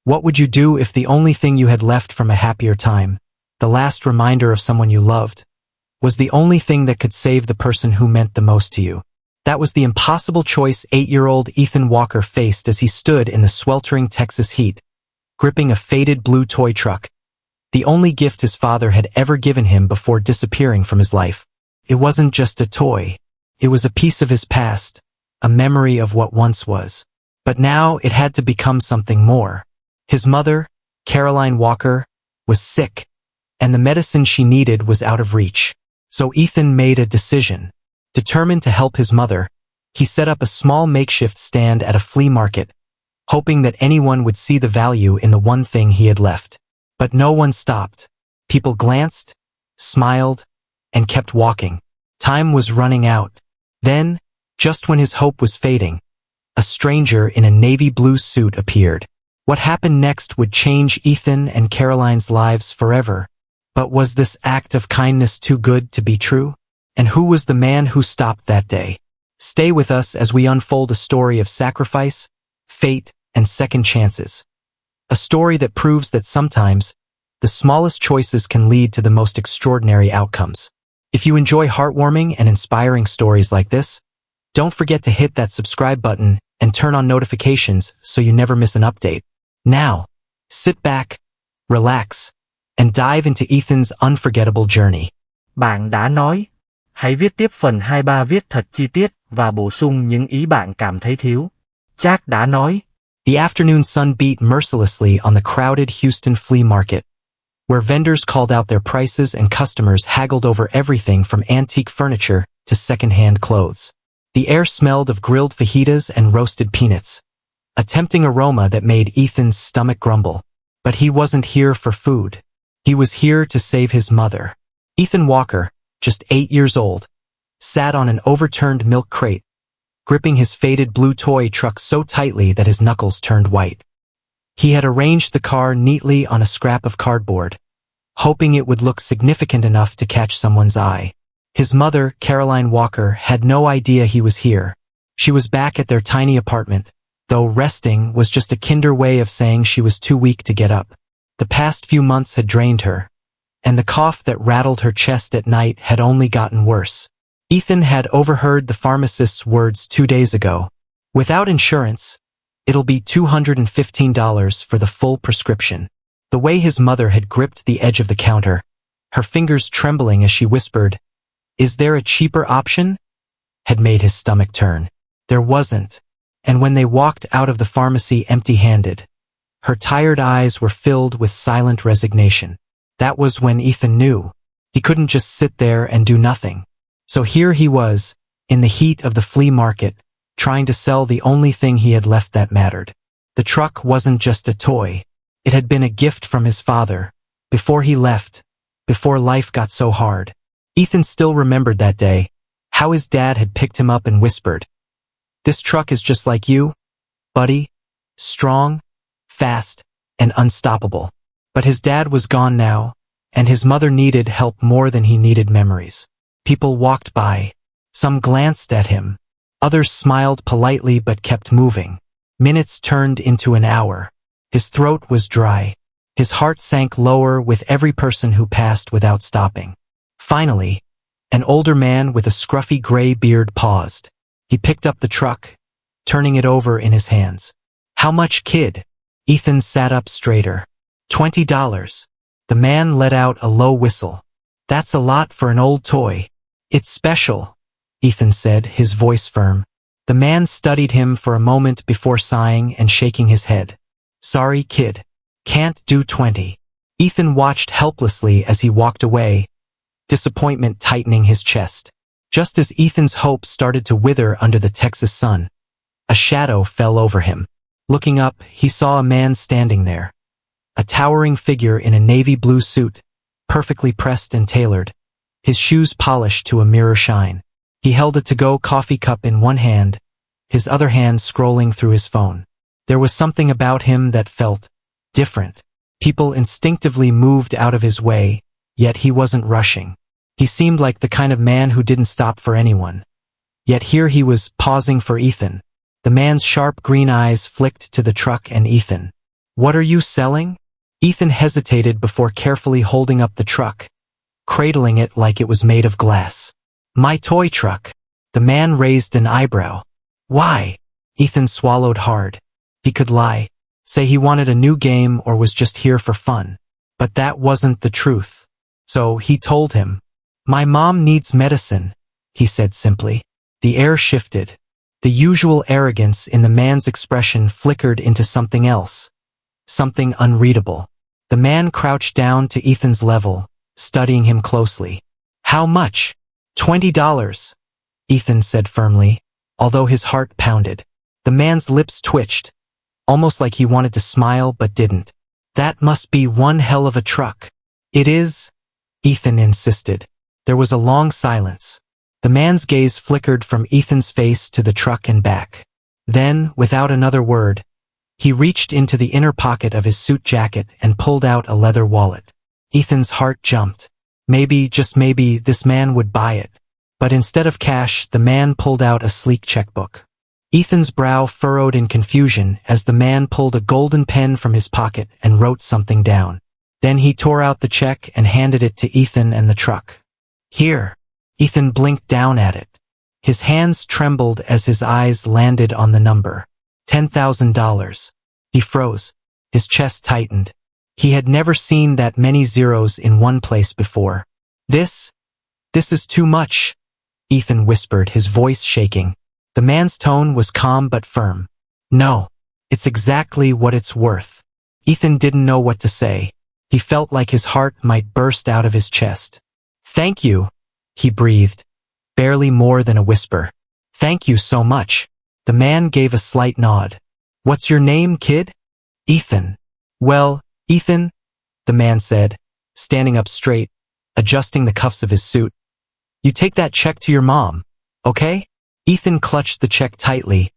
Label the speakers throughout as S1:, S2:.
S1: What would you do if the only thing you had left from a happier time, the last reminder of someone you loved, was the only thing that could save the person who meant the most to you? That was the impossible choice 8-year-old Ethan Walker faced as he stood in the sweltering Texas heat, gripping a faded blue toy truck, the only gift his father had ever given him before disappearing from his life. It wasn't just a toy. It was a piece of his past, a memory of what once was. But now it had to become something more. His mother, Caroline Walker, was sick, and the medicine she needed was out of reach. So Ethan made a decision. Determined to help his mother, he set up a small makeshift stand at a flea market, hoping that anyone would see the value in the one thing he had left. But no one stopped. People glanced, smiled, and kept walking. Time was running out. Then, just when his hope was fading, a stranger in a navy blue suit appeared. What happened next would change Ethan and Caroline's lives forever. But was this act of kindness too good to be true? And who was the man who stopped that day? Stay with us as we unfold a story of sacrifice, fate, and second chances. A story that proves that sometimes, the smallest choices can lead to the most extraordinary outcomes. If you enjoy heartwarming and inspiring stories like this, don't forget to hit that subscribe button and turn on notifications so you never miss an update. Now, sit back, relax, and dive into Ethan's unforgettable journey.
S2: Bạn đã nói. Hãy viết tiếp phần 2-3 viết thật chi tiết và bổ sung những ý bạn cảm thấy thiếu. Jack đã nói.
S1: The afternoon sun beat mercilessly on the crowded Houston flea market, where vendors called out their prices and customers haggled over everything from antique furniture to second-hand clothes. The air smelled of grilled fajitas and roasted peanuts, a tempting aroma that made Ethan's stomach grumble. But he wasn't here for food. He was here to save his mother. Ethan Walker, just 8 years old, sat on an overturned milk crate, gripping his faded blue toy truck so tightly that his knuckles turned white. He had arranged the car neatly on a scrap of cardboard, hoping it would look significant enough to catch someone's eye. His mother, Caroline Walker, had no idea he was here. She was back at their tiny apartment, though resting was just a kinder way of saying she was too weak to get up. The past few months had drained her, and the cough that rattled her chest at night had only gotten worse. Ethan had overheard the pharmacist's words 2 days ago. Without insurance, it'll be $215 for the full prescription. The way his mother had gripped the edge of the counter, her fingers trembling as she whispered, "Is there a cheaper option?" had made his stomach turn. There wasn't, and when they walked out of the pharmacy empty-handed, her tired eyes were filled with silent resignation. That was when Ethan knew. He couldn't just sit there and do nothing. So here he was, in the heat of the flea market, trying to sell the only thing he had left that mattered. The truck wasn't just a toy. It had been a gift from his father, before he left, before life got so hard. Ethan still remembered that day, how his dad had picked him up and whispered, "This truck is just like you, buddy, strong, fast, and unstoppable." But his dad was gone now, and his mother needed help more than he needed memories. People walked by. Some glanced at him. Others smiled politely but kept moving. Minutes turned into an hour. His throat was dry. His heart sank lower with every person who passed without stopping. Finally, an older man with a scruffy gray beard paused. He picked up the truck, turning it over in his hands. "How much, kid?" Ethan sat up straighter. $20. The man let out a low whistle. "That's a lot for an old toy." "It's special," Ethan said, his voice firm. The man studied him for a moment before sighing and shaking his head. "Sorry, kid. Can't do 20. Ethan watched helplessly as he walked away, disappointment tightening his chest. Just as Ethan's hope started to wither under the Texas sun, a shadow fell over him. Looking up, he saw a man standing there. A towering figure in a navy blue suit, perfectly pressed and tailored, his shoes polished to a mirror shine. He held a to-go coffee cup in one hand, his other hand scrolling through his phone. There was something about him that felt different. People instinctively moved out of his way, yet he wasn't rushing. He seemed like the kind of man who didn't stop for anyone. Yet here he was, pausing for Ethan. The man's sharp green eyes flicked to the truck and Ethan. What are you selling? Ethan hesitated before carefully holding up the truck, cradling it like it was made of glass. My toy truck. The man raised an eyebrow. Why? Ethan swallowed hard. He could lie, say he wanted a new game or was just here for fun. But that wasn't the truth. So he told him. My mom needs medicine, he said simply. The air shifted. The usual arrogance in the man's expression flickered into something else. Something unreadable. The man crouched down to Ethan's level, studying him closely. How much? $20, Ethan said firmly, although his heart pounded. The man's lips twitched, almost like he wanted to smile but didn't. That must be one hell of a truck. It is, Ethan insisted. There was a long silence. The man's gaze flickered from Ethan's face to the truck and back. Then, without another word, he reached into the inner pocket of his suit jacket and pulled out a leather wallet. Ethan's heart jumped. Maybe, just maybe, this man would buy it. But instead of cash, the man pulled out a sleek checkbook. Ethan's brow furrowed in confusion as the man pulled a golden pen from his pocket and wrote something down. Then he tore out the check and handed it to Ethan and the truck. Here. Ethan blinked down at it. His hands trembled as his eyes landed on the number. $10,000. He froze. His chest tightened. He had never seen that many zeros in one place before. This is too much, Ethan whispered, his voice shaking. The man's tone was calm but firm. No, it's exactly what it's worth. Ethan didn't know what to say. He felt like his heart might burst out of his chest. Thank you, he breathed, barely more than a whisper. Thank you so much. The man gave a slight nod. What's your name, kid? Ethan. Well, Ethan, the man said, standing up straight, adjusting the cuffs of his suit. You take that check to your mom, okay? Ethan clutched the check tightly,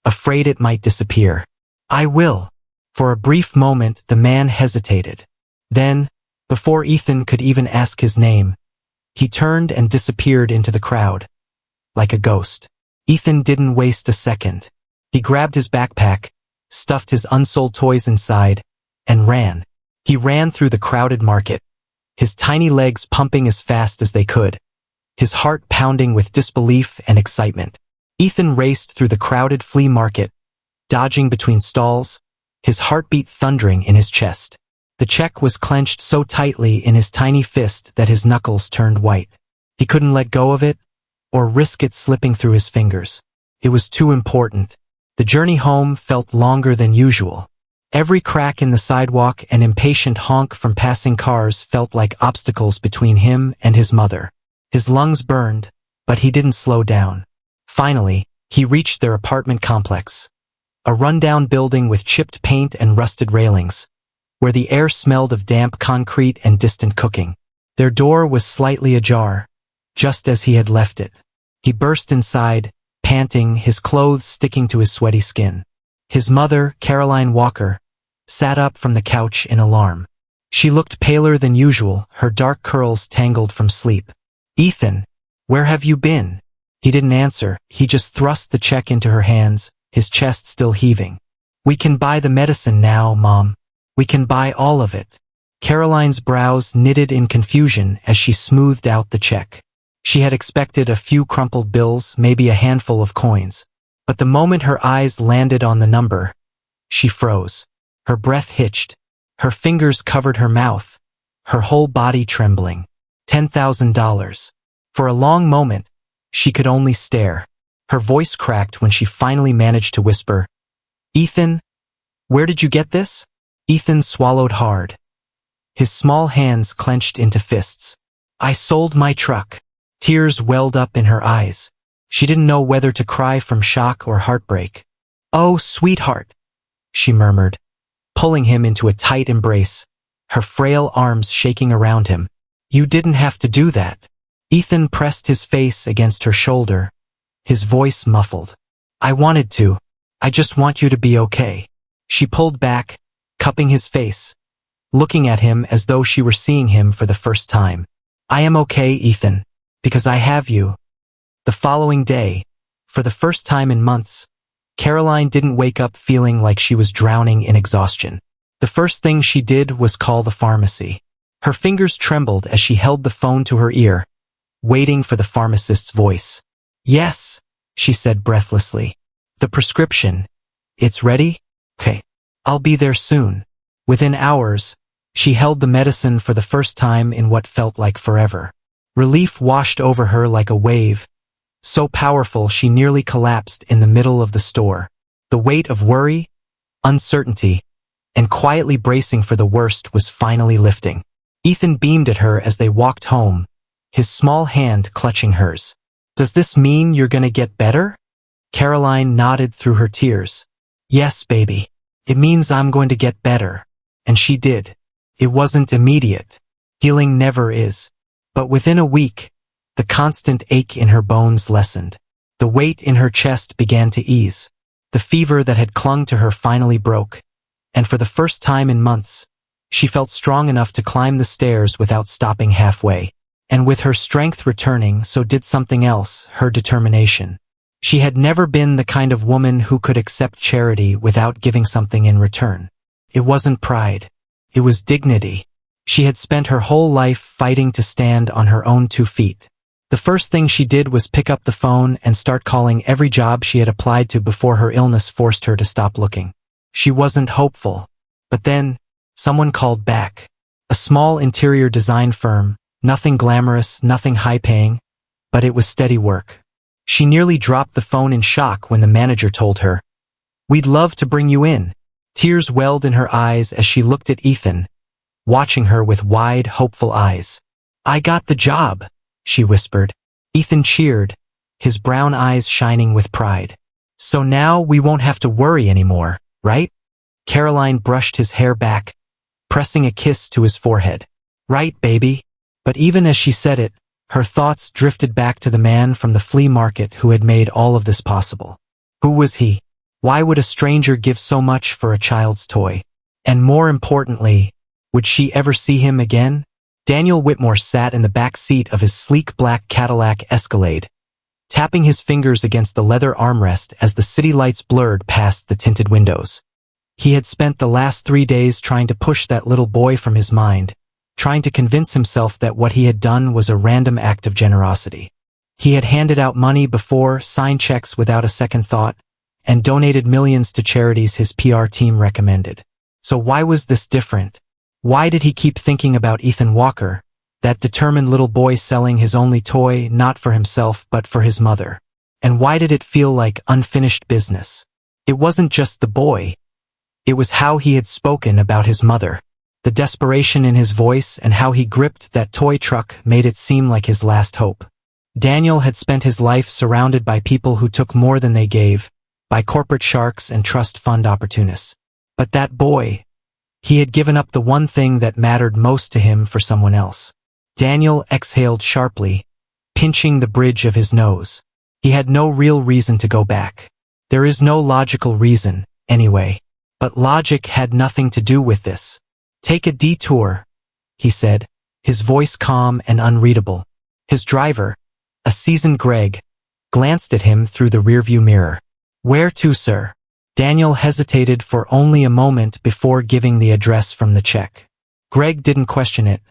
S1: afraid it might disappear. I will. For a brief moment, the man hesitated. Then, before Ethan could even ask his name, he turned and disappeared into the crowd, like a ghost. Ethan didn't waste a second. He grabbed his backpack, stuffed his unsold toys inside, and ran. He ran through the crowded market, his tiny legs pumping as fast as they could, his heart pounding with disbelief and excitement. Ethan raced through the crowded flea market, dodging between stalls, his heartbeat thundering in his chest. The check was clenched so tightly in his tiny fist that his knuckles turned white. He couldn't let go of it, or risk it slipping through his fingers. It was too important. The journey home felt longer than usual. Every crack in the sidewalk and impatient honk from passing cars felt like obstacles between him and his mother. His lungs burned, but he didn't slow down. Finally, he reached their apartment complex, a rundown building with chipped paint and rusted railings, where the air smelled of damp concrete and distant cooking. Their door was slightly ajar, just as he had left it. He burst inside, panting, his clothes sticking to his sweaty skin. His mother, Caroline Walker, sat up from the couch in alarm. She looked paler than usual, her dark curls tangled from sleep. Ethan, where have you been? He didn't answer, he just thrust the check into her hands, his chest still heaving. We can buy the medicine now, Mom. We can buy all of it. Caroline's brows knitted in confusion as she smoothed out the check. She had expected a few crumpled bills, maybe a handful of coins. But the moment her eyes landed on the number, she froze. Her breath hitched. Her fingers covered her mouth, her whole body trembling. $10,000. For a long moment, she could only stare. Her voice cracked when she finally managed to whisper, Ethan, where did you get this? Ethan swallowed hard. His small hands clenched into fists. I sold my truck. Tears welled up in her eyes. She didn't know whether to cry from shock or heartbreak. Oh, sweetheart, she murmured, pulling him into a tight embrace, her frail arms shaking around him. You didn't have to do that. Ethan pressed his face against her shoulder, his voice muffled. I wanted to. I just want you to be okay. She pulled back, cupping his face, looking at him as though she were seeing him for the first time. I am okay, Ethan, because I have you. The following day, for the first time in months, Caroline didn't wake up feeling like she was drowning in exhaustion. The first thing she did was call the pharmacy. Her fingers trembled as she held the phone to her ear, waiting for the pharmacist's voice. "Yes," she said breathlessly. "The prescription. It's ready? Okay. I'll be there soon." Within hours, she held the medicine for the first time in what felt like forever. Relief washed over her like a wave, so powerful she nearly collapsed in the middle of the store. The weight of worry, uncertainty, and quietly bracing for the worst was finally lifting. Ethan beamed at her as they walked home, his small hand clutching hers. "Does this mean you're gonna get better?" Caroline nodded through her tears. "Yes, baby. It means I'm going to get better." And she did. It wasn't immediate. Healing never is. But within a week, the constant ache in her bones lessened. The weight in her chest began to ease. The fever that had clung to her finally broke. And for the first time in months, she felt strong enough to climb the stairs without stopping halfway. And with her strength returning, so did something else, her determination. She had never been the kind of woman who could accept charity without giving something in return. It wasn't pride. It was dignity. She had spent her whole life fighting to stand on her own 2 feet. The first thing she did was pick up the phone and start calling every job she had applied to before her illness forced her to stop looking. She wasn't hopeful. But then, someone called back. A small interior design firm, nothing glamorous, nothing high-paying, but it was steady work. She nearly dropped the phone in shock when the manager told her, "We'd love to bring you in." Tears welled in her eyes as she looked at Ethan, watching her with wide, hopeful eyes. "I got the job," she whispered. Ethan cheered, his brown eyes shining with pride. "So now we won't have to worry anymore, right?" Caroline brushed his hair back, pressing a kiss to his forehead. "Right, baby." But even as she said it, her thoughts drifted back to the man from the flea market who had made all of this possible. Who was he? Why would a stranger give so much for a child's toy? And more importantly, would she ever see him again? Daniel Whitmore sat in the back seat of his sleek black Cadillac Escalade, tapping his fingers against the leather armrest as the city lights blurred past the tinted windows. He had spent the last 3 days trying to push that little boy from his mind, trying to convince himself that what he had done was a random act of generosity. He had handed out money before, signed checks without a second thought, and donated millions to charities his PR team recommended. So why was this different? Why did he keep thinking about Ethan Walker, that determined little boy selling his only toy not for himself but for his mother? And why did it feel like unfinished business? It wasn't just the boy. It was how he had spoken about his mother. The desperation in his voice and how he gripped that toy truck made it seem like his last hope. Daniel had spent his life surrounded by people who took more than they gave, by corporate sharks and trust fund opportunists. But that boy, he had given up the one thing that mattered most to him for someone else. Daniel exhaled sharply, pinching the bridge of his nose. He had no real reason to go back. There is no logical reason, anyway. But logic had nothing to do with this. "Take a detour," he said, his voice calm and unreadable. His driver, a seasoned Greg, glanced at him through the rearview mirror. "Where to, sir?" Daniel hesitated for only a moment before giving the address from the check. Greg didn't question it.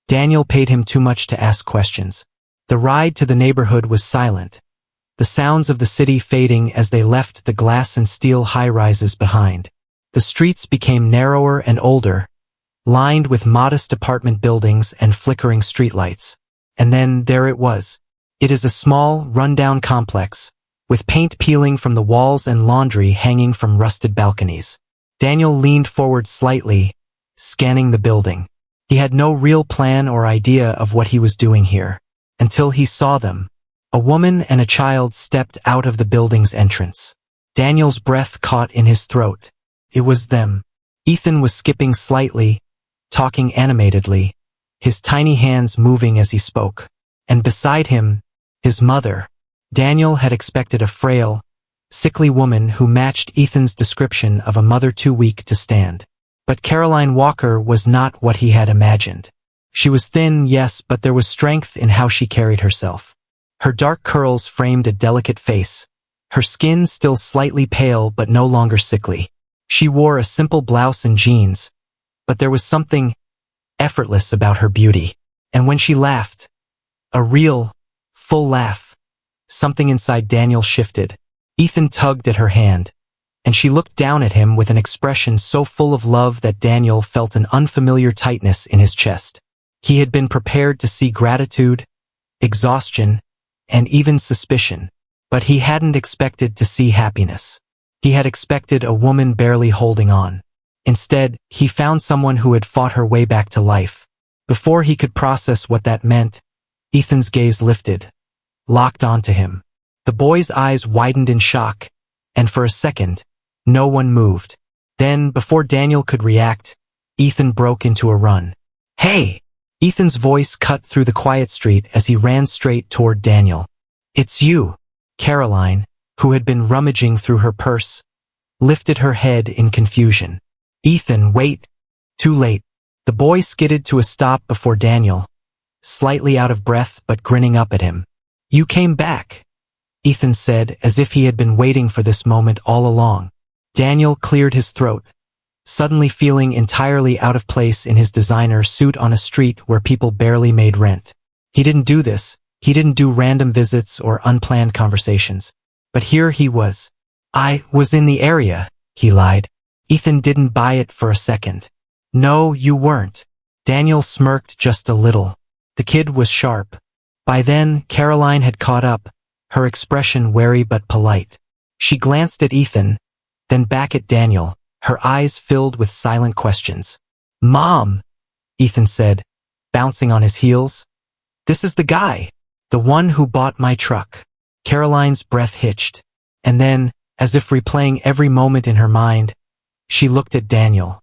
S1: Daniel paid him too much to ask questions. The ride to the neighborhood was silent, the sounds of the city fading as they left the glass and steel high-rises behind. The streets became narrower and older, lined with modest apartment buildings and flickering streetlights. And then there it was. It is a small, run-down complex, with paint peeling from the walls and laundry hanging from rusted balconies. Daniel leaned forward slightly, scanning the building. He had no real plan or idea of what he was doing here, until he saw them. A woman and a child stepped out of the building's entrance. Daniel's breath caught in his throat. It was them. Ethan was skipping slightly, talking animatedly, his tiny hands moving as he spoke. And beside him, his mother. Daniel had expected a frail, sickly woman who matched Ethan's description of a mother too weak to stand. But Caroline Walker was not what he had imagined. She was thin, yes, but there was strength in how she carried herself. Her dark curls framed a delicate face, her skin still slightly pale but no longer sickly. She wore a simple blouse and jeans, but there was something effortless about her beauty. And when she laughed, a real, full laugh, something inside Daniel shifted. Ethan tugged at her hand, and she looked down at him with an expression so full of love that Daniel felt an unfamiliar tightness in his chest. He had been prepared to see gratitude, exhaustion, and even suspicion, but he hadn't expected to see happiness. He had expected a woman barely holding on. Instead, he found someone who had fought her way back to life. Before he could process what that meant, Ethan's gaze lifted, locked onto him. The boy's eyes widened in shock, and for a second, no one moved. Then, before Daniel could react, Ethan broke into a run. "Hey!" Ethan's voice cut through the quiet street as he ran straight toward Daniel. "It's you." Caroline, who had been rummaging through her purse, lifted her head in confusion. "Ethan, wait." Too late. The boy skidded to a stop before Daniel, slightly out of breath but grinning up at him. "You came back," Ethan said, as if he had been waiting for this moment all along. Daniel cleared his throat, suddenly feeling entirely out of place in his designer suit on a street where people barely made rent. He didn't do this. He didn't do random visits or unplanned conversations. But here he was. "I was in the area," he lied. Ethan didn't buy it for a second. "No, you weren't." Daniel smirked just a little. The kid was sharp. By then, Caroline had caught up, her expression wary but polite. She glanced at Ethan, then back at Daniel, her eyes filled with silent questions. "Mom," Ethan said, bouncing on his heels. "This is the guy, the one who bought my truck." Caroline's breath hitched, and then, as if replaying every moment in her mind, she looked at Daniel.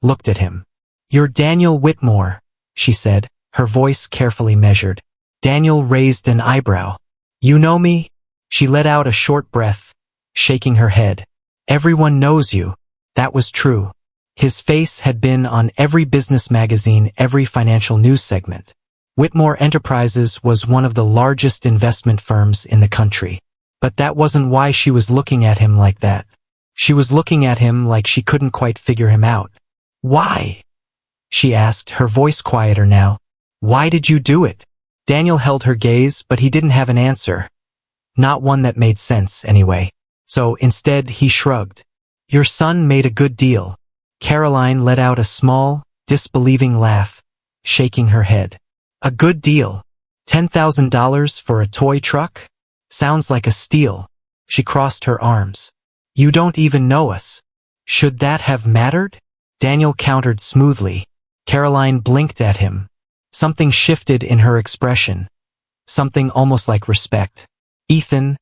S1: Looked at him. "You're Daniel Whitmore," she said, her voice carefully measured. Daniel raised an eyebrow. "You know me?" She let out a short breath, shaking her head. "Everyone knows you." That was true. His face had been on every business magazine, every financial news segment. Whitmore Enterprises was one of the largest investment firms in the country. But that wasn't why she was looking at him like that. She was looking at him like she couldn't quite figure him out. "Why?" she asked, her voice quieter now. "Why did you do it?" Daniel held her gaze, but he didn't have an answer. Not one that made sense, anyway. So instead, he shrugged. "Your son made a good deal." Caroline let out a small, disbelieving laugh, shaking her head. "A good deal? $10,000 for a toy truck? Sounds like a steal." She crossed her arms. "You don't even know us. Should that have mattered?" Daniel countered smoothly. Caroline blinked at him. Something shifted in her expression. Something almost like respect. Ethan,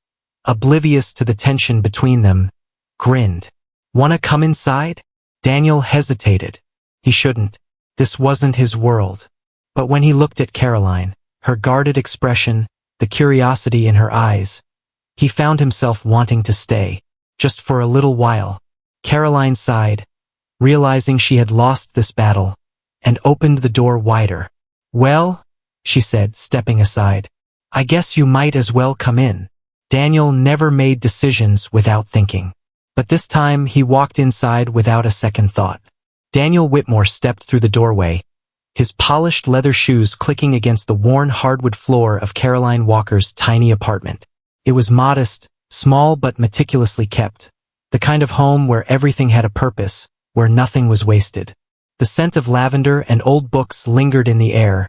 S1: oblivious to the tension between them, grinned. "Wanna come inside?" Daniel hesitated. He shouldn't. This wasn't his world. But when he looked at Caroline, her guarded expression, the curiosity in her eyes, he found himself wanting to stay, just for a little while. Caroline sighed, realizing she had lost this battle, and opened the door wider. "Well," she said, stepping aside, "I guess you might as well come in." Daniel never made decisions without thinking. But this time he walked inside without a second thought. Daniel Whitmore stepped through the doorway, his polished leather shoes clicking against the worn hardwood floor of Caroline Walker's tiny apartment. It was modest, small but meticulously kept, the kind of home where everything had a purpose, where nothing was wasted. The scent of lavender and old books lingered in the air,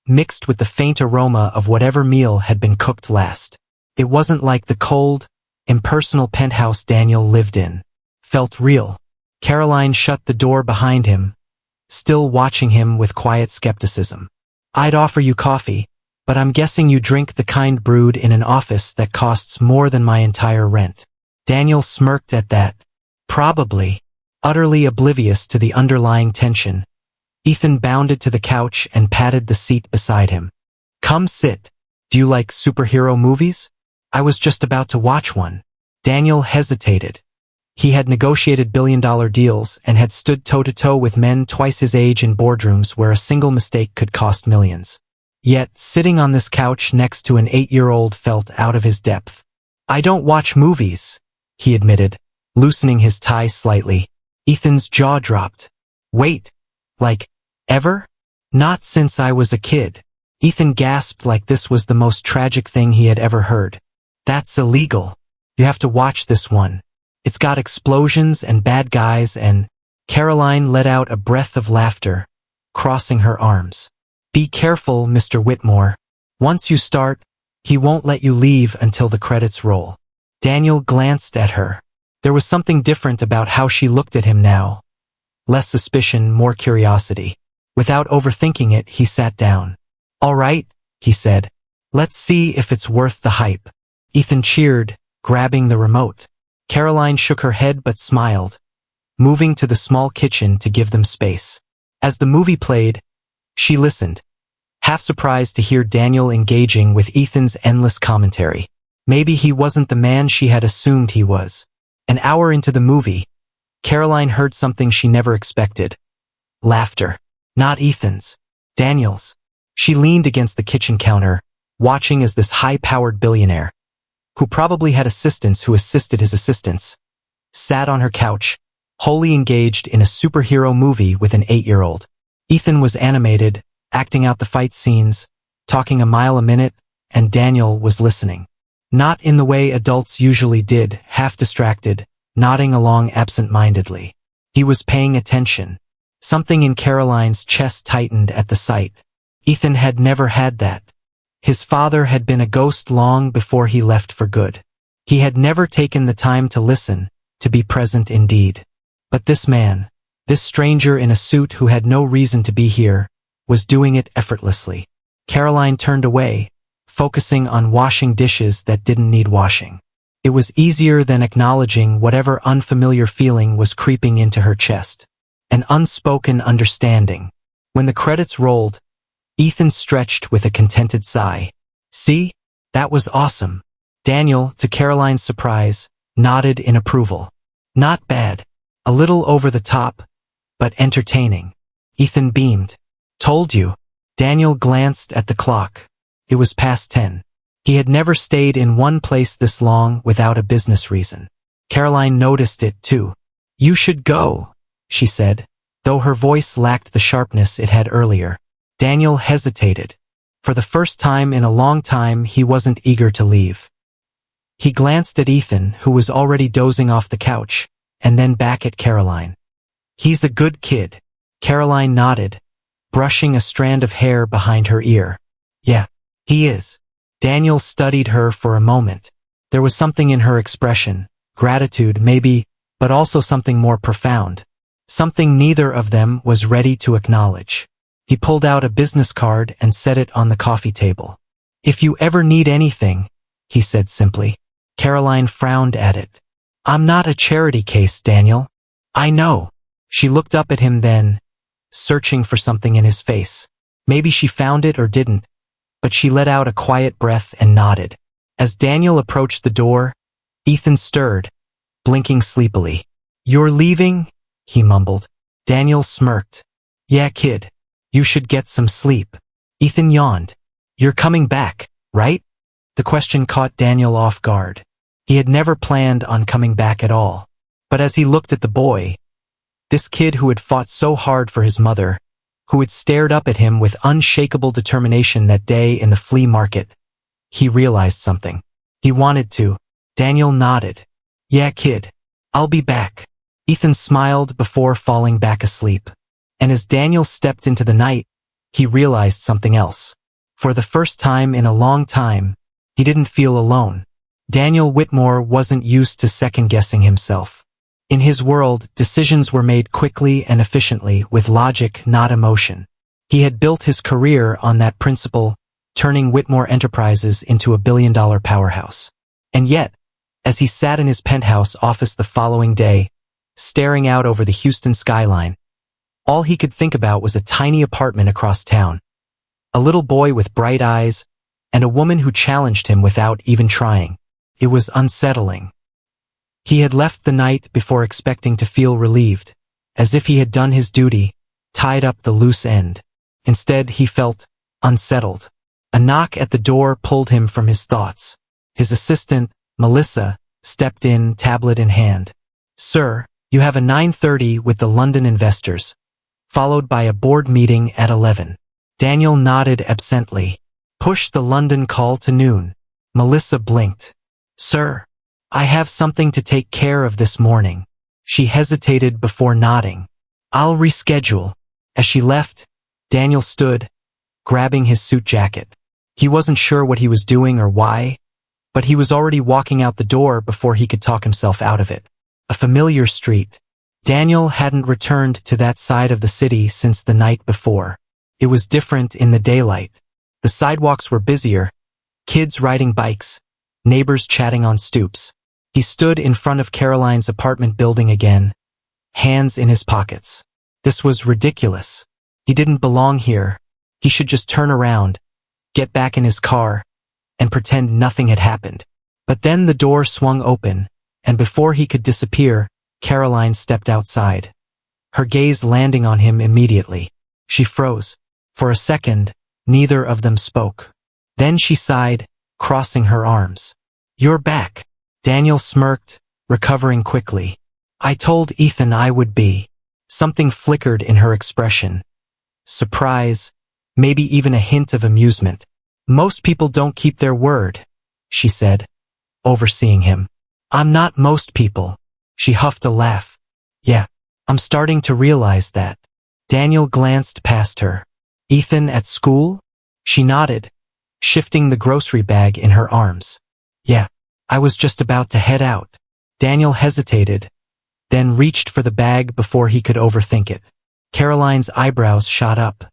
S1: mixed with the faint aroma of whatever meal had been cooked last. It wasn't like the cold, impersonal penthouse Daniel lived in. Felt real. Caroline shut the door behind him, still watching him with quiet skepticism. "I'd offer you coffee, but I'm guessing you drink the kind brewed in an office that costs more than my entire rent." Daniel smirked at that. Probably. Utterly oblivious to the underlying tension, Ethan bounded to the couch and patted the seat beside him. "Come sit. Do you like superhero movies? I was just about to watch one." Daniel hesitated. He had negotiated billion-dollar deals and had stood toe-to-toe with men twice his age in boardrooms where a single mistake could cost millions. Yet, sitting on this couch next to an 8-year-old felt out of his depth. "I don't watch movies," he admitted, loosening his tie slightly. Ethan's jaw dropped. Wait, like, ever? Not since I was a kid. Ethan gasped like this was the most tragic thing he had ever heard. That's illegal. You have to watch this one. It's got explosions and bad guys and... Caroline let out a breath of laughter, crossing her arms. Be careful, Mr. Whitmore. Once you start, he won't let you leave until the credits roll. Daniel glanced at her. There was something different about how she looked at him now. Less suspicion, more curiosity. Without overthinking it, he sat down. All right, he said. Let's see if it's worth the hype. Ethan cheered, grabbing the remote. Caroline shook her head but smiled, moving to the small kitchen to give them space. As the movie played, she listened, half surprised to hear Daniel engaging with Ethan's endless commentary. Maybe he wasn't the man she had assumed he was. An hour into the movie, Caroline heard something she never expected. Laughter. Not Ethan's. Daniel's. She leaned against the kitchen counter, watching as this high-powered billionaire, who probably had assistants who assisted his assistants, sat on her couch, wholly engaged in a superhero movie with an 8-year-old. Ethan was animated, acting out the fight scenes, talking a mile a minute, and Daniel was listening. Not in the way adults usually did, half distracted, nodding along absent-mindedly. He was paying attention. Something in Caroline's chest tightened at the sight. Ethan had never had that. His father had been a ghost long before he left for good. He had never taken the time to listen, to be present indeed. But this man, this stranger in a suit who had no reason to be here, was doing it effortlessly. Caroline turned away, focusing on washing dishes that didn't need washing. It was easier than acknowledging whatever unfamiliar feeling was creeping into her chest. An unspoken understanding. When the credits rolled, Ethan stretched with a contented sigh. See? That was awesome. Daniel, to Caroline's surprise, nodded in approval. Not bad. A little over the top, but entertaining. Ethan beamed. Told you. Daniel glanced at the clock. It was past 10. He had never stayed in one place this long without a business reason. Caroline noticed it too. You should go, she said, though her voice lacked the sharpness it had earlier. Daniel hesitated. For the first time in a long time, he wasn't eager to leave. He glanced at Ethan, who was already dozing off the couch, and then back at Caroline. He's a good kid. Caroline nodded, brushing a strand of hair behind her ear. Yeah, he is. Daniel studied her for a moment. There was something in her expression, gratitude maybe, but also something more profound. Something neither of them was ready to acknowledge. He pulled out a business card and set it on the coffee table. If you ever need anything, he said simply. Caroline frowned at it. I'm not a charity case, Daniel. I know. She looked up at him then, searching for something in his face. Maybe she found it or didn't, but she let out a quiet breath and nodded. As Daniel approached the door, Ethan stirred, blinking sleepily. You're leaving? He mumbled. Daniel smirked. Yeah, kid. You should get some sleep. Ethan yawned. You're coming back, right? The question caught Daniel off guard. He had never planned on coming back at all. But as he looked at the boy, this kid who had fought so hard for his mother, who had stared up at him with unshakable determination that day in the flea market, he realized something. He wanted to. Daniel nodded. Yeah, kid. I'll be back. Ethan smiled before falling back asleep. And as Daniel stepped into the night, he realized something else. For the first time in a long time, he didn't feel alone. Daniel Whitmore wasn't used to second-guessing himself. In his world, decisions were made quickly and efficiently with logic, not emotion. He had built his career on that principle, turning Whitmore Enterprises into a billion-dollar powerhouse. And yet, as he sat in his penthouse office the following day, staring out over the Houston skyline, all he could think about was a tiny apartment across town, a little boy with bright eyes, and a woman who challenged him without even trying. It was unsettling. He had left the night before expecting to feel relieved, as if he had done his duty, tied up the loose end. Instead, he felt unsettled. A knock at the door pulled him from his thoughts. His assistant, Melissa, stepped in, tablet in hand. Sir, You have a 9:30 with the London investors, followed by a board meeting at 11. Daniel nodded absently. Push the London call to noon. Melissa blinked. Sir, I have something to take care of this morning. She hesitated before nodding. I'll reschedule. As she left, Daniel stood, grabbing his suit jacket. He wasn't sure what he was doing or why, but he was already walking out the door before he could talk himself out of it. A familiar street. Daniel hadn't returned to that side of the city since the night before. It was different in the daylight. The sidewalks were busier, kids riding bikes, neighbors chatting on stoops. He stood in front of Caroline's apartment building again, hands in his pockets. This was ridiculous. He didn't belong here. He should just turn around, get back in his car, and pretend nothing had happened. But then the door swung open, and before he could disappear, Caroline stepped outside, her gaze landing on him immediately. She froze. For a second, neither of them spoke. Then she sighed, crossing her arms. You're back. Daniel smirked, recovering quickly. I told Ethan I would be. Something flickered in her expression. Surprise, maybe even a hint of amusement. Most people don't keep their word, she said, overseeing him. I'm not most people. She huffed a laugh. Yeah, I'm starting to realize that. Daniel glanced past her. Ethan at school? She nodded, shifting the grocery bag in her arms. Yeah, I was just about to head out. Daniel hesitated, then reached for the bag before he could overthink it. Caroline's eyebrows shot up.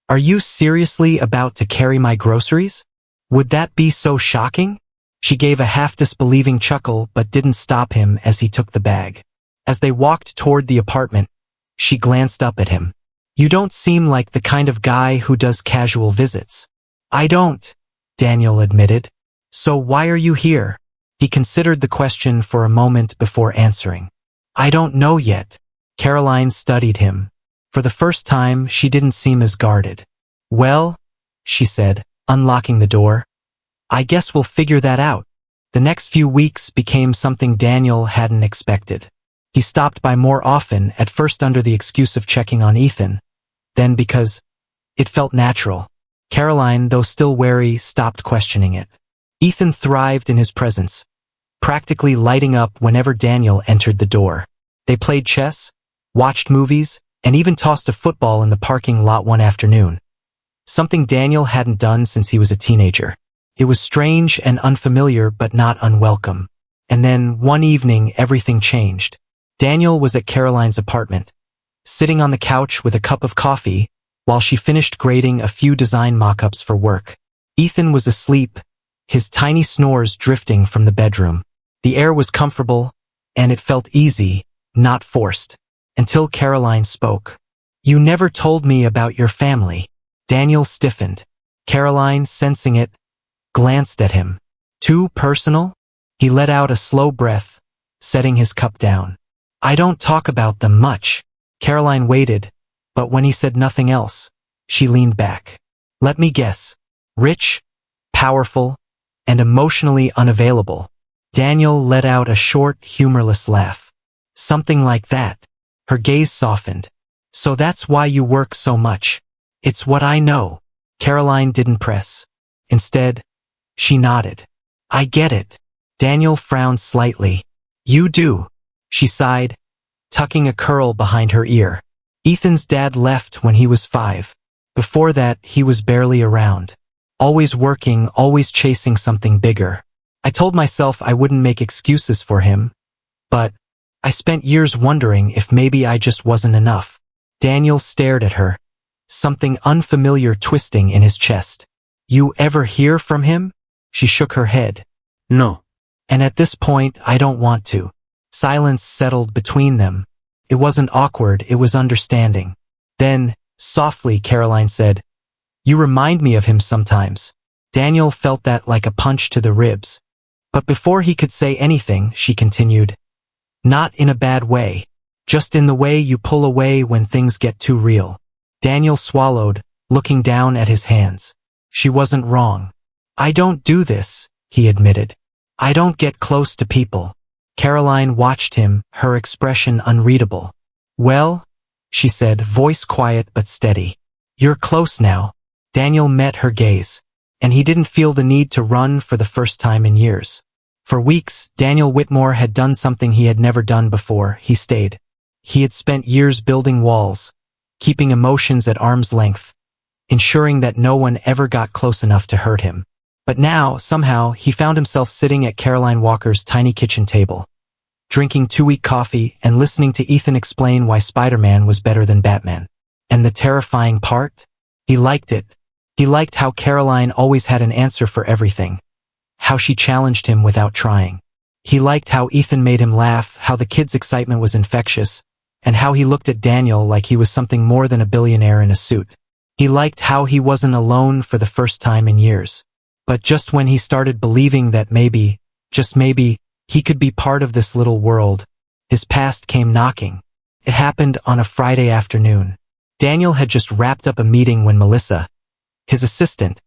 S1: Are you seriously about to carry my groceries? Would that be so shocking? She gave a half-disbelieving chuckle but didn't stop him as he took the bag. As they walked toward the apartment, she glanced up at him. You don't seem like the kind of guy who does casual visits. I don't, Daniel admitted. So why are you here? He considered the question for a moment before answering. I don't know yet. Caroline studied him. For the first time, she didn't seem as guarded. Well, she said, unlocking the door, I guess we'll figure that out. The next few weeks became something Daniel hadn't expected. He stopped by more often, at first under the excuse of checking on Ethan, then because it felt natural. Caroline, though still wary, stopped questioning it. Ethan thrived in his presence, practically lighting up whenever Daniel entered the door. They played chess, watched movies, and even tossed a football in the parking lot one afternoon. Something Daniel hadn't done since he was a teenager. It was strange and unfamiliar but not unwelcome. And then, one evening, everything changed. Daniel was at Caroline's apartment, sitting on the couch with a cup of coffee while she finished grading a few design mock-ups for work. Ethan was asleep, his tiny snores drifting from the bedroom. The air was comfortable, and it felt easy, not forced. Until Caroline spoke. You never told me about your family. Daniel stiffened. Caroline, sensing it, glanced at him. Too personal? He let out a slow breath, setting his cup down. I don't talk about them much. Caroline waited, but when he said nothing else, she leaned back. Let me guess. Rich, powerful, and emotionally unavailable. Daniel let out a short, humorless laugh. Something like that. Her gaze softened. So that's why you work so much. It's what I know. Caroline didn't press. Instead, she nodded. I get it. Daniel frowned slightly. You do. She sighed, tucking a curl behind her ear. Ethan's dad left when he was 5. Before that, he was barely around. Always working, always chasing something bigger. I told myself I wouldn't make excuses for him, but I spent years wondering if maybe I just wasn't enough. Daniel stared at her, something unfamiliar twisting in his chest. You ever hear from him? She shook her head. No. And at this point, I don't want to. Silence settled between them. It wasn't awkward, it was understanding. Then, softly, Caroline said, You remind me of him sometimes. Daniel felt that like a punch to the ribs. But before he could say anything, she continued, Not in a bad way. Just in the way you pull away when things get too real. Daniel swallowed, looking down at his hands. She wasn't wrong. I don't do this, he admitted. I don't get close to people. Caroline watched him, her expression unreadable. "Well," she said, voice quiet but steady. "You're close now." Daniel met her gaze, and he didn't feel the need to run for the first time in years. For weeks, Daniel Whitmore had done something he had never done before. He stayed. He had spent years building walls, keeping emotions at arm's length, ensuring that no one ever got close enough to hurt him. But now, somehow, he found himself sitting at Caroline Walker's tiny kitchen table, drinking 2-week coffee and listening to Ethan explain why Spider-Man was better than Batman. And the terrifying part? He liked it. He liked how Caroline always had an answer for everything, how she challenged him without trying. He liked how Ethan made him laugh, how the kid's excitement was infectious, and how he looked at Daniel like he was something more than a billionaire in a suit. He liked how he wasn't alone for the first time in years. But just when he started believing that maybe, just maybe, he could be part of this little world, his past came knocking. It happened on a Friday afternoon. Daniel had just wrapped up a meeting when Melissa, his assistant,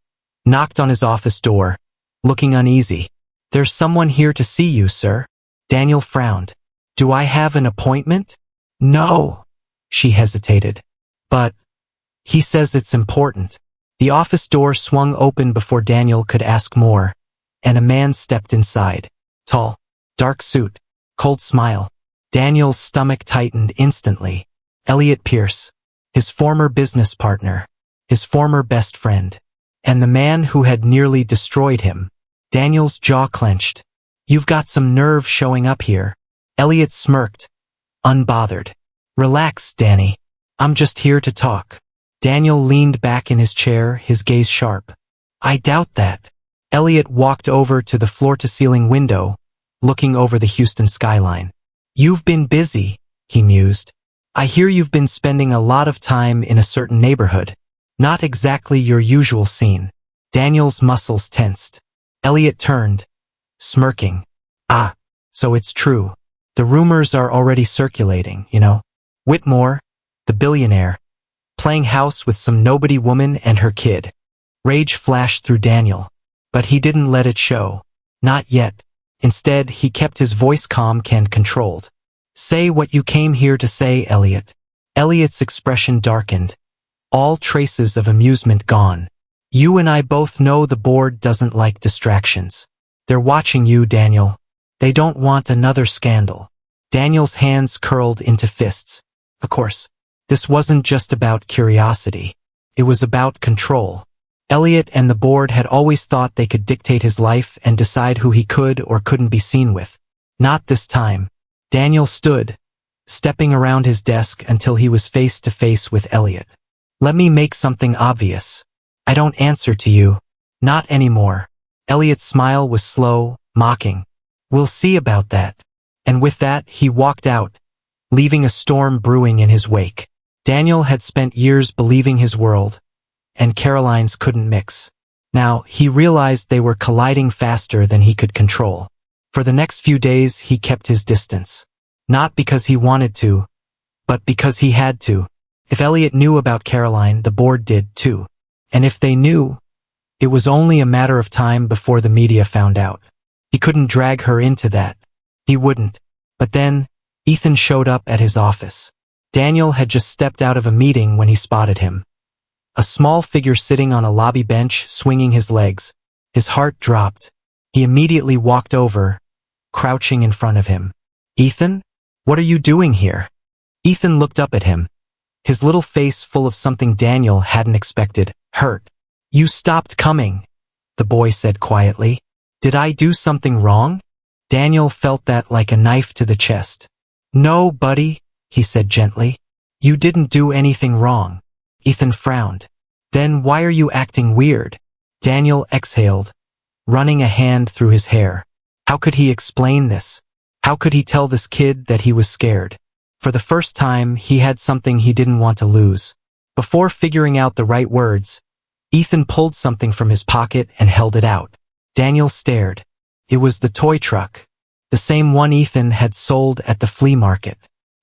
S1: knocked on his office door, looking uneasy. "There's someone here to see you, sir." Daniel frowned. "Do I have an appointment?" "No," she hesitated. "But he says it's important." The office door swung open before Daniel could ask more, and a man stepped inside. Tall, dark suit, cold smile. Daniel's stomach tightened instantly. Elliot Pierce, his former business partner, his former best friend, and the man who had nearly destroyed him. Daniel's jaw clenched. "You've got some nerve showing up here." Elliot smirked, unbothered. "Relax, Danny. I'm just here to talk." Daniel leaned back in his chair, his gaze sharp. "I doubt that." Elliot walked over to the floor-to-ceiling window, looking over the Houston skyline. "You've been busy," he mused. "I hear you've been spending a lot of time in a certain neighborhood. Not exactly your usual scene." Daniel's muscles tensed. Elliot turned, smirking. "Ah, so it's true. The rumors are already circulating, you know. Whitmore, the billionaire, playing house with some nobody woman and her kid." Rage flashed through Daniel, but he didn't let it show. Not yet. Instead, he kept his voice calm and controlled. "Say what you came here to say, Elliot." Elliot's expression darkened, all traces of amusement gone. "You and I both know the board doesn't like distractions. They're watching you, Daniel. They don't want another scandal." Daniel's hands curled into fists. Of course, this wasn't just about curiosity. It was about control. Elliot and the board had always thought they could dictate his life and decide who he could or couldn't be seen with. Not this time. Daniel stood, stepping around his desk until he was face to face with Elliot. "Let me make something obvious. I don't answer to you. Not anymore." Elliot's smile was slow, mocking. "We'll see about that." And with that, he walked out, leaving a storm brewing in his wake. Daniel had spent years believing his world, and Caroline's couldn't mix. Now, he realized they were colliding faster than he could control. For the next few days, he kept his distance. Not because he wanted to, but because he had to. If Elliot knew about Caroline, the board did too. And if they knew, it was only a matter of time before the media found out. He couldn't drag her into that. He wouldn't. But then, Ethan showed up at his office. Daniel had just stepped out of a meeting when he spotted him. A small figure sitting on a lobby bench, swinging his legs. His heart dropped. He immediately walked over, crouching in front of him. "Ethan? What are you doing here?" Ethan looked up at him, his little face full of something Daniel hadn't expected. "Hurt." "You stopped coming," the boy said quietly. "Did I do something wrong?" Daniel felt that like a knife to the chest. "No, buddy," he said gently. "You didn't do anything wrong." Ethan frowned. "Then why are you acting weird?" Daniel exhaled, running a hand through his hair. How could he explain this? How could he tell this kid that he was scared? For the first time, he had something he didn't want to lose. Before figuring out the right words, Ethan pulled something from his pocket and held it out. Daniel stared. It was the toy truck. The same one Ethan had sold at the flea market.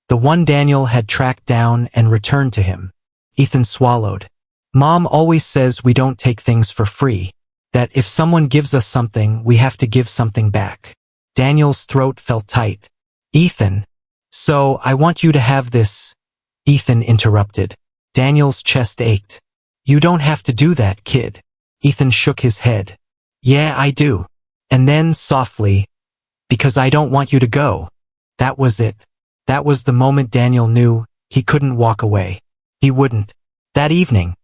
S1: The one Daniel had tracked down and returned to him. Ethan swallowed. "Mom always says we don't take things for free. That if someone gives us something, we have to give something back." Daniel's throat felt tight. Ethan. So, I want you to have this. Ethan interrupted. Daniel's chest ached. You don't have to do that, kid. Ethan shook his head. Yeah, I do. And then, softly, because I don't want you to go. That was it. That was the moment Daniel knew he couldn't walk away. He wouldn't. That evening,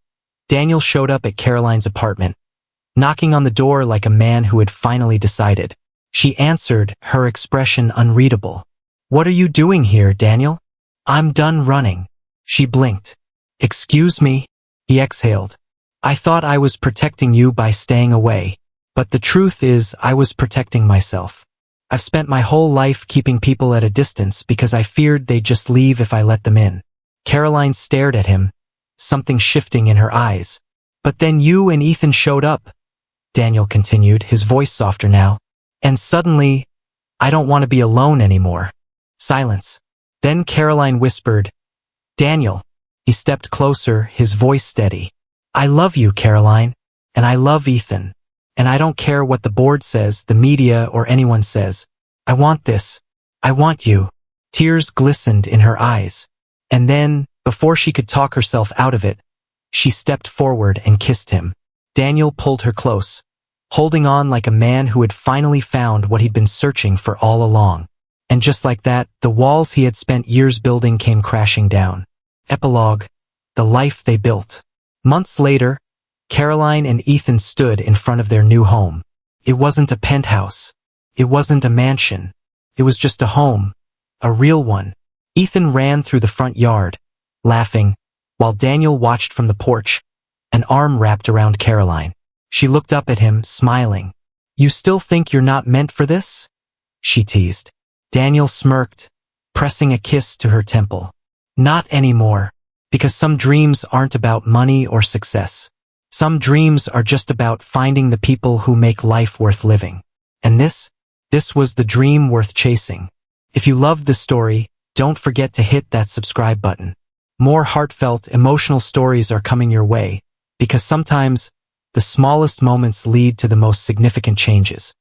S1: Daniel showed up at Caroline's apartment, knocking on the door like a man who had finally decided. She answered, her expression unreadable. What are you doing here, Daniel? I'm done running. She blinked. Excuse me? He exhaled. I thought I was protecting you by staying away. But the truth is, I was protecting myself. I've spent my whole life keeping people at a distance because I feared they'd just leave if I let them in. Caroline stared at him, something shifting in her eyes. But then you and Ethan showed up, Daniel continued, his voice softer now. And suddenly, I don't want to be alone anymore. Silence. Then Caroline whispered, Daniel. He stepped closer, his voice steady. I love you, Caroline. And I love Ethan. And I don't care what the board says, the media, or anyone says. I want this. I want you. Tears glistened in her eyes. And then, before she could talk herself out of it, she stepped forward and kissed him. Daniel pulled her close, holding on like a man who had finally found what he'd been searching for all along. And just like that, the walls he had spent years building came crashing down. Epilogue. The life they built. Months later, Caroline and Ethan stood in front of their new home. It wasn't a penthouse. It wasn't a mansion. It was just a home. A real one. Ethan ran through the front yard, laughing, while Daniel watched from the porch, an arm wrapped around Caroline. She looked up at him, smiling. You still think you're not meant for this? She teased. Daniel smirked, pressing a kiss to her temple. Not anymore, because some dreams aren't about money or success. Some dreams are just about finding the people who make life worth living. And this was the dream worth chasing. If you loved this story, don't forget to hit that subscribe button. More heartfelt, emotional stories are coming your way, because sometimes the smallest moments lead to the most significant changes.